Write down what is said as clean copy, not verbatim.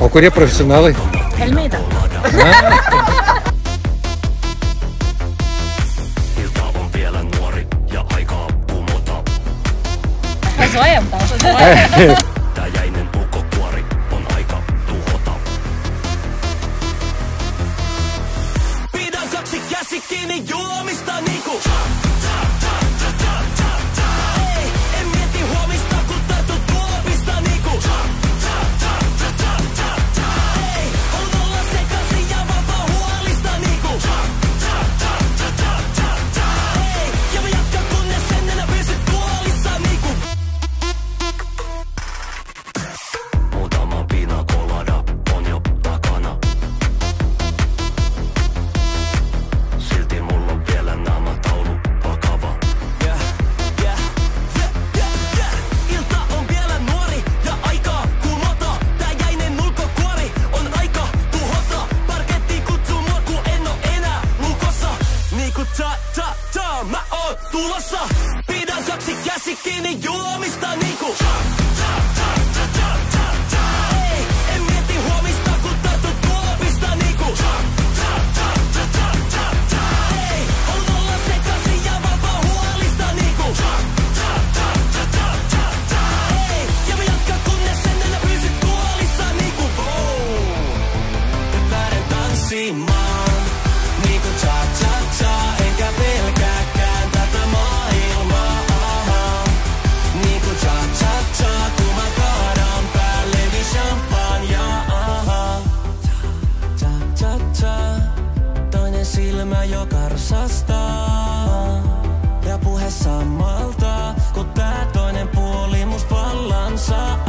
Onko ne professionaali? Helmeitä. Ilta on vielä nuori ja aikaa kumota. Se on aiemmin, se on aiemmin. Tää jäinen ukkokuori on aika tuhota. Pidän kaksi käsi kiinni juomista niinku. Ei, en mieti huomista kun tartu tuopista niinku. Ei, on olla sekaisin ja vapaa huolista niinku. Ei, ja mä jatkan kunnes en enää pysy tuolissa niinku. Muutama pina colada on jo takana. Silti mulla on vielä naamataulu vakava. Ilta on vielä nuori ja aikaa kumota. Tää jäinen ulkokuori on aika tuhota. Parketti kutsuu mua ku en oo enää lukossa. Niinku ta, mä oon tulossa. Pidän kaksi käsi kiinni juomista niinku. Ei, en mieti huomista kun tartu tuopista niinku. Ei, on olla sekaisin ja vapaa huolista niinku. Ei, ja mä jatkan kunnes en enää pysy tuolissa niinku. Nyt lähden tanssimaan niinku cha-cha-cha. Enkä pelkääkään tätä maailmaa. Niinku cha-cha-cha, kun mä kaadan päälleni champagnea. Cha-cha-cha, toinen silmä jo karsastaa. Ja puhe samalta, kun tää toinen puoli must vallan saa.